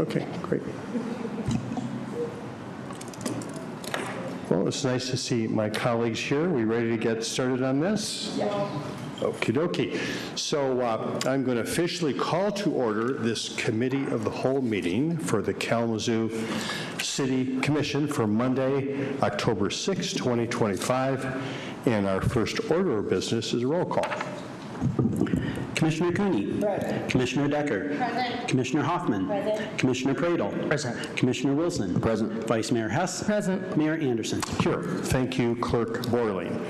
Okay, great. Well, it's nice to see my colleagues here. We ready to get started on this? Yeah. Okie dokie. So I'm going to officially call to order this Committee of the Whole meeting for the Kalamazoo City Commission for Monday, October 6, 2025. And our first order of business is a roll call. Commissioner Cooney. Present. Commissioner Decker. Present. Commissioner Hoffman. Present. Commissioner Pradel. Present. Commissioner Wilson. Present. Vice Mayor Hess. Present. Mayor Anderson. Here. Thank you, Clerk Borling.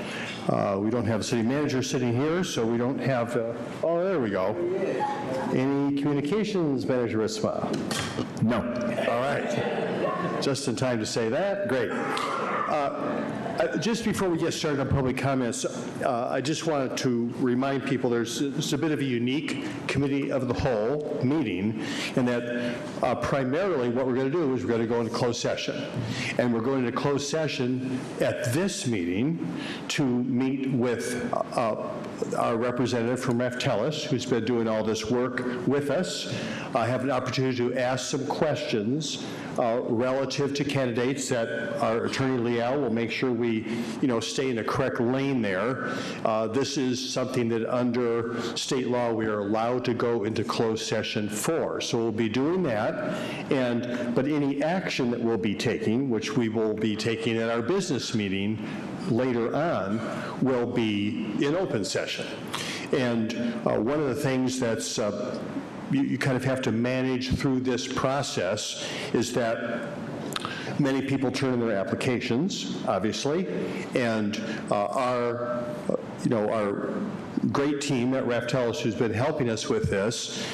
We don't have a city manager sitting here, so we don't have, oh, there we go. Any communications manager, Risma? No. All right. Just in time to say that. Great. Just before we get started on public comments, I just wanted to remind people it's a bit of a unique Committee of the Whole meeting, in that primarily what we're going to do is we're going to go into closed session. And we're going into closed session at this meeting to meet with our representative from Raftellus, who's been doing all this work with us. I have an opportunity to ask some questions relative to candidates that our Attorney Leal will make sure we stay in the correct lane there. This is something that under state law we are allowed to go into closed session for. So we'll be doing that, but any action that we'll be taking, which we will be taking at our business meeting later on, will be in open session. And one of the things that's you kind of have to manage through this process is that many people turn in their applications, obviously, and our great team at Raftellus, who's been helping us with this,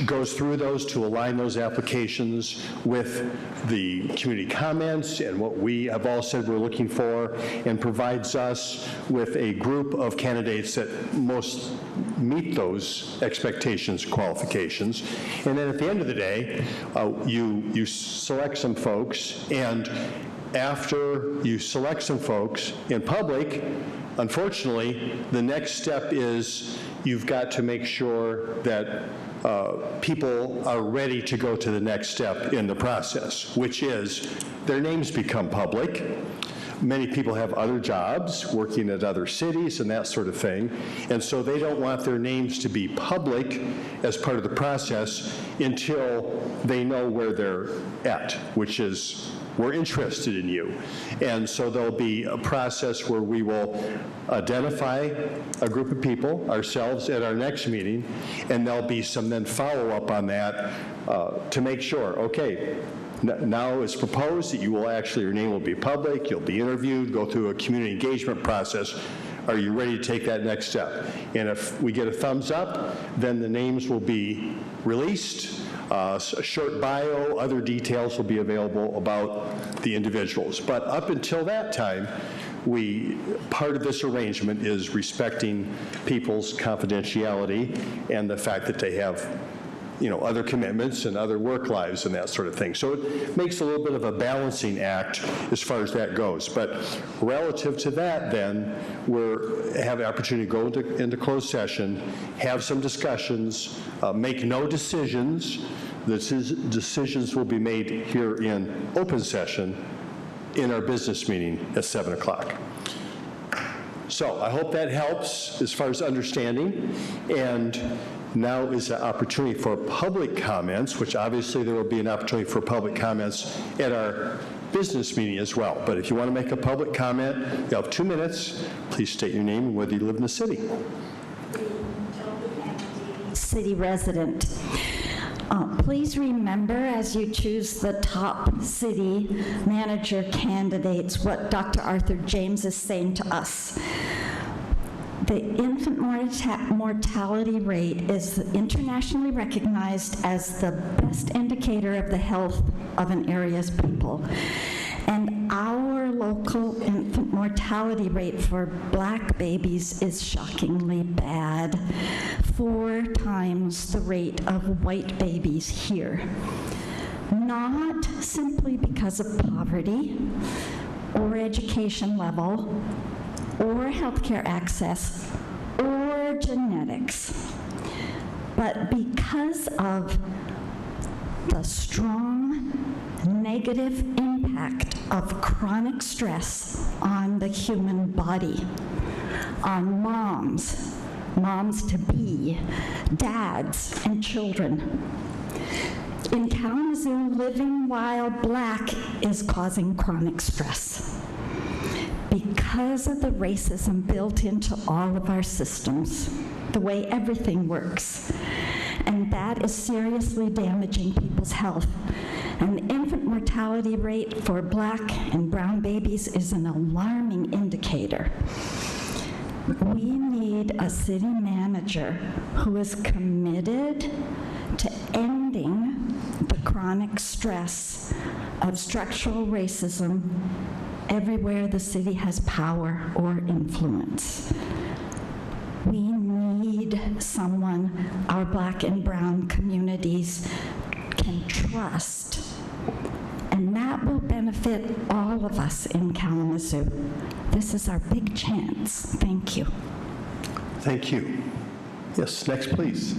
goes through those to align those applications with the community comments and what we have all said we're looking for, and provides us with a group of candidates that most meet those expectations, qualifications. And then at the end of the day, you select some folks, and after you select some folks in public, unfortunately, the next step is you've got to make sure that people are ready to go to the next step in the process, which is their names become public. Many people have other jobs, working at other cities and that sort of thing, and so they don't want their names to be public as part of the process until they know where they're at, which is, we're interested in you. And so there'll be a process where we will identify a group of people, ourselves, at our next meeting, and there'll be some then follow-up on that to make sure, okay, now it's proposed that you will actually, your name will be public, you'll be interviewed, go through a community engagement process. Are you ready to take that next step? And if we get a thumbs up, then the names will be released. A short bio, other details will be available about the individuals. But up until that time, part of this arrangement is respecting people's confidentiality and the fact that they have other commitments and other work lives and that sort of thing. So it makes a little bit of a balancing act as far as that goes. But relative to that, then, we have the opportunity to go into closed session, have some discussions, make no decisions. The decisions will be made here in open session in our business meeting at 7 o'clock. So I hope that helps as far as understanding. And now is the opportunity for public comments, which obviously there will be an opportunity for public comments at our business meeting as well. But if you want to make a public comment, you have 2 minutes. Please state your name and whether you live in the city. City resident. Please remember, as you choose the top city manager candidates, what Dr. Arthur James is saying to us. The infant mortality rate is internationally recognized as the best indicator of the health of an area's people. And our local infant mortality rate for Black babies is shockingly bad, 4 times the rate of white babies here. Not simply because of poverty or education level or healthcare access or genetics, but because of the strong negative impact of chronic stress on the human body, on moms-to-be, dads, and children. In Kalamazoo, living while Black is causing chronic stress because of the racism built into all of our systems, the way everything works. And that is seriously damaging people's health. And the infant mortality rate for Black and brown babies is an alarming indicator. We need a city manager who is committed to ending the chronic stress of structural racism everywhere the city has power or influence. We need someone our Black and brown communities can trust, and that will benefit all of us in Kalamazoo. This is our big chance. Thank you. Thank you. Yes, next, please.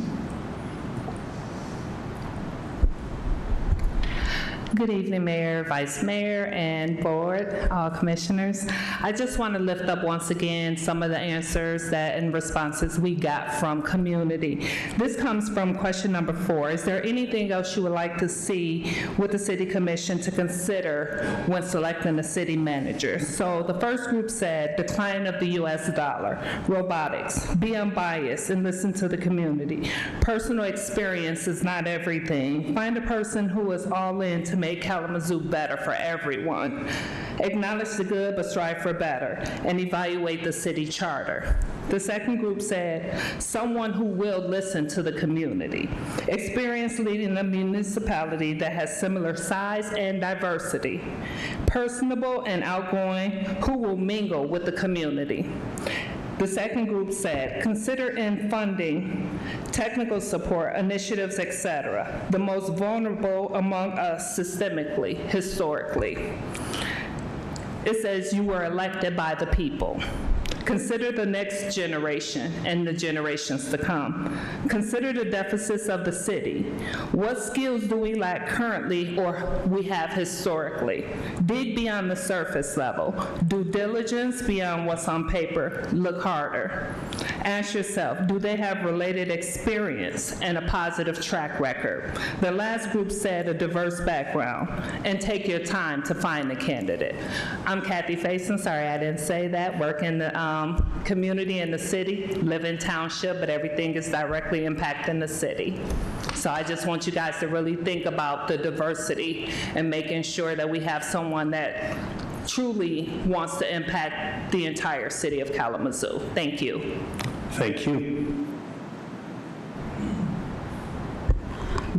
Good evening, Mayor, Vice Mayor, and Board, all commissioners. I just want to lift up once again some of the answers and responses we got from community. This comes from question number 4. Is there anything else you would like to see with the City Commission to consider when selecting a city manager? So the first group said decline of the U.S. dollar, robotics, be unbiased and listen to the community. Personal experience is not everything. Find a person who is all in to make Kalamazoo better for everyone. Acknowledge the good, but strive for better, and evaluate the city charter. The second group said, someone who will listen to the community. Experience leading a municipality that has similar size and diversity. Personable and outgoing, who will mingle with the community. The second group said, consider in funding, technical support, initiatives, etc., the most vulnerable among us systemically, historically. It says you were elected by the people. Consider the next generation and the generations to come. Consider the deficits of the city. What skills do we lack currently or we have historically? Dig beyond the surface level. Due diligence beyond what's on paper. Look harder. Ask yourself, do they have related experience and a positive track record? The last group said a diverse background, and take your time to find the candidate. I'm Kathy Faison, sorry I didn't say that, work in the community in the city, live in township, but everything is directly impacting the city. So I just want you guys to really think about the diversity and making sure that we have someone that truly wants to impact the entire city of Kalamazoo. Thank you. Thank you.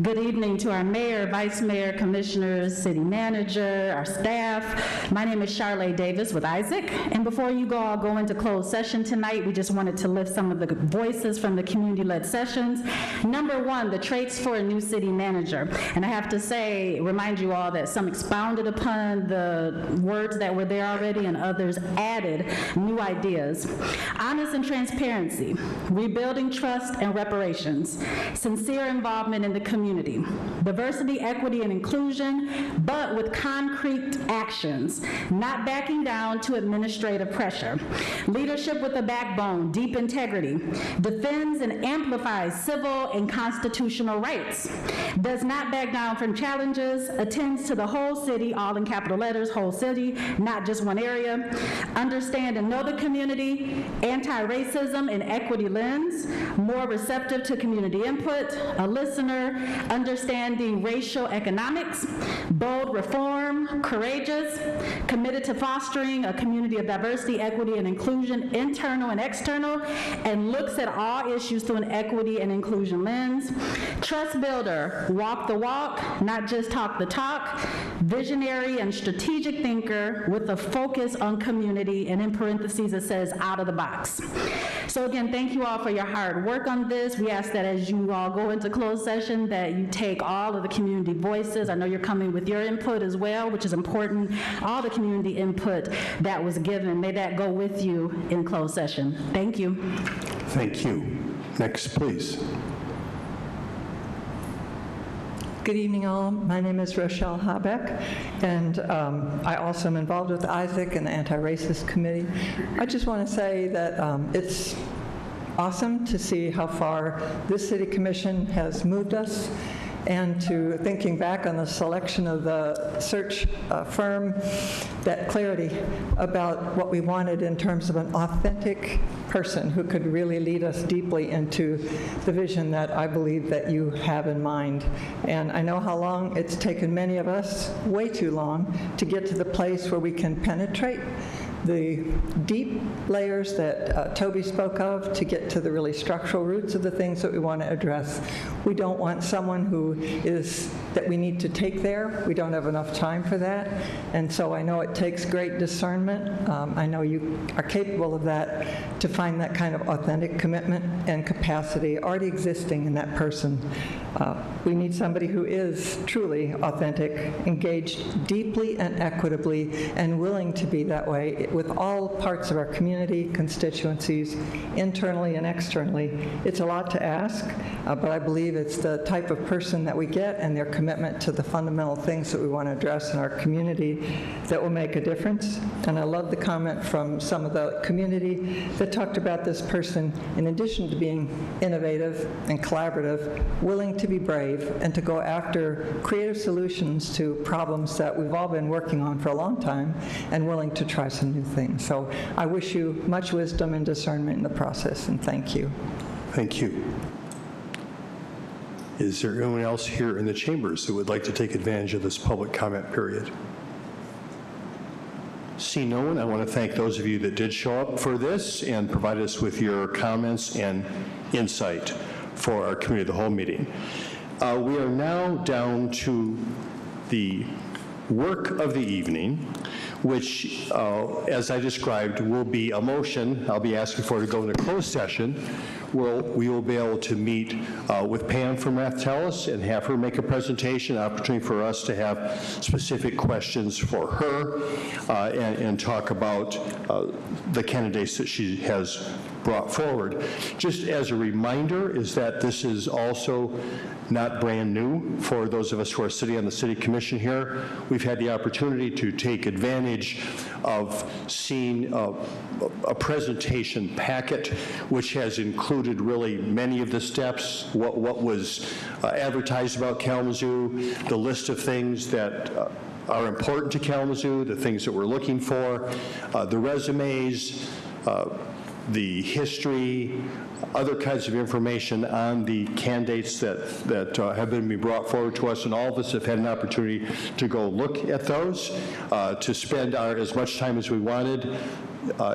Good evening to our mayor, vice mayor, commissioners, city manager, our staff. My name is Charlotte Davis with Isaac. And before you all go into closed session tonight, we just wanted to lift some of the voices from the community-led sessions. Number 1, the traits for a new city manager. And I have to say, remind you all that some expounded upon the words that were there already and others added new ideas. Honest and transparency, rebuilding trust and reparations, sincere involvement in the community, diversity, equity, and inclusion, but with concrete actions, not backing down to administrative pressure. Leadership with a backbone, deep integrity, defends and amplifies civil and constitutional rights, does not back down from challenges, attends to the whole city, all in capital letters, whole city, not just one area, understand and know the community, anti-racism and equity lens, more receptive to community input, a listener, understanding racial economics, bold reform, courageous, committed to fostering a community of diversity, equity, and inclusion, internal and external, and looks at all issues through an equity and inclusion lens. Trust builder, walk the walk, not just talk the talk, visionary and strategic thinker with a focus on community, and in parentheses it says out of the box. So again, thank you all for your hard work on this. We ask that as you all go into closed session that you take all of the community voices. I know you're coming with your input as well, which is important. All the community input that was given, may that go with you in closed session. Thank you. Thank you. Next, please. Good evening, all. My name is Rochelle Habeck, and I also am involved with Isaac and the Anti-Racist Committee. I just want to say that it's awesome to see how far this City Commission has moved us, and to thinking back on the selection of the search firm, that clarity about what we wanted in terms of an authentic person who could really lead us deeply into the vision that I believe that you have in mind. And I know how long it's taken many of us, way too long, to get to the place where we can penetrate the deep layers that Toby spoke of, to get to the really structural roots of the things that we want to address. We don't want someone that we need to take there. We don't have enough time for that. And so I know it takes great discernment. I know you are capable of that, to find that kind of authentic commitment and capacity already existing in that person. We need somebody who is truly authentic, engaged deeply and equitably, and willing to be that way with all parts of our community, constituencies, internally and externally. It's a lot to ask, but I believe it's the type of person that we get and their commitment to the fundamental things that we want to address in our community that will make a difference. And I love the comment from some of the community that talked about this person, in addition to being innovative and collaborative, willing to be brave and to go after creative solutions to problems that we've all been working on for a long time, and willing to try some new things. So I wish you much wisdom and discernment in the process, and thank you. Thank you. Is there anyone else here in the chambers who would like to take advantage of this public comment period? See no one. I want to thank those of you that did show up for this and provide us with your comments and insight for our Committee of the Whole meeting. We are now down to the work of the evening, which, as I described, will be a motion. I'll be asking for it to go into closed session, where we will be able to meet with Pam from Rathtellis and have her make a presentation, opportunity for us to have specific questions for her, and talk about the candidates that she has brought forward. Just as a reminder, is that this is also not brand new for those of us who are sitting on the City Commission here. We've had the opportunity to take advantage of seeing a presentation packet which has included really many of the steps, what was advertised about Kalamazoo, the list of things that are important to Kalamazoo, the things that we're looking for, the resumes, the history, other kinds of information on the candidates that have been brought forward to us, and all of us have had an opportunity to go look at those, to spend as much time as we wanted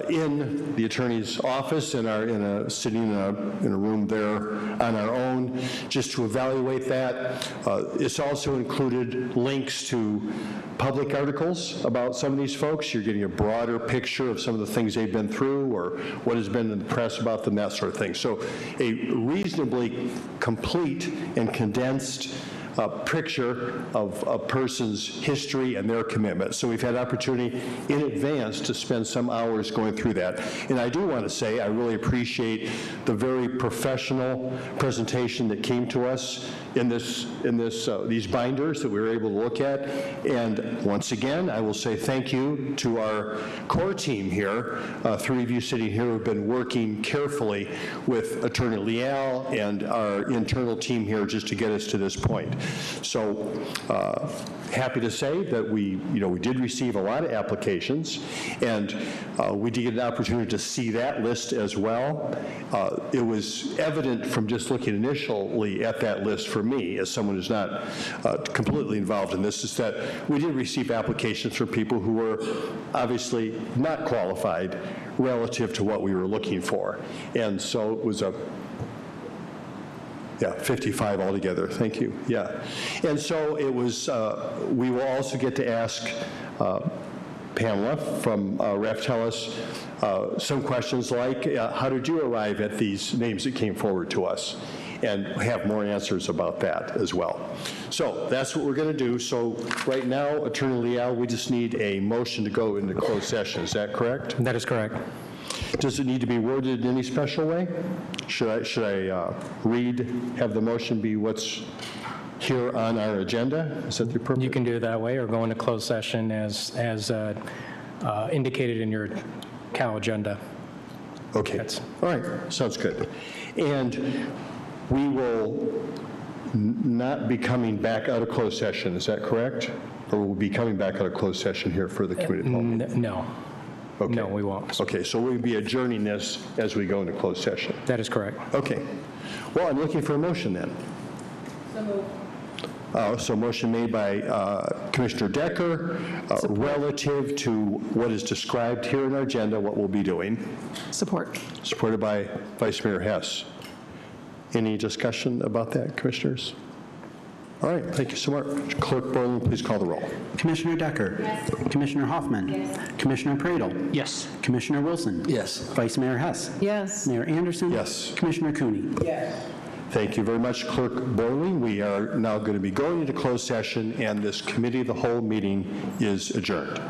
in the attorney's office and sitting in a room there on our own, just to evaluate that. It's also included links to public articles about some of these folks. You're getting a broader picture of some of the things they've been through, or what has been in the press about them, that sort of thing. So a reasonably complete and condensed picture of a person's history and their commitment. So we've had opportunity in advance to spend some hours going through that. And I do want to say I really appreciate the very professional presentation that came to us in these binders that we were able to look at. And once again, I will say thank you to our core team here, three of you sitting here who have been working carefully with Attorney Leal and our internal team here just to get us to this point. So happy to say that we did receive a lot of applications, and we did get an opportunity to see that list as well. It was evident from just looking initially at that list for me, as someone who's not completely involved in this, is that we did receive applications from people who were obviously not qualified relative to what we were looking for. And so it was 55 altogether. Thank you. Yeah. And so it was, we will also get to ask Pamela from Rathtellis some questions like, how did you arrive at these names that came forward to us? And have more answers about that as well. So that's what we're going to do. So right now, Attorney Leal, we just need a motion to go into closed session. Is that correct? That is correct. Does it need to be worded in any special way? Should I have the motion be what's here on our agenda? Is that the appropriate? You can do it that way, or go into closed session as indicated in your Cal agenda. Okay, all right, sounds good. And we will not be coming back out of closed session, is that correct? Or we'll be coming back out of closed session here for the community hall meeting? No. Okay. No, we won't. Okay, so we'll be adjourning this as we go into closed session. That is correct. Okay. Well, I'm looking for a motion then. So motion made by Commissioner Decker relative to what is described here in our agenda, what we'll be doing. Support. Supported by Vice Mayor Hess. Any discussion about that, Commissioners? All right, thank you so much. Clerk Borland, please call the roll. Commissioner Decker. Yes. Commissioner Hoffman. Yes. Commissioner Pradel. Yes. Commissioner Wilson. Yes. Vice Mayor Hess. Yes. Mayor Anderson. Yes. Commissioner Cooney. Thank you very much, Clerk Borland. We are now going to be going into closed session, and this committee of the whole meeting is adjourned.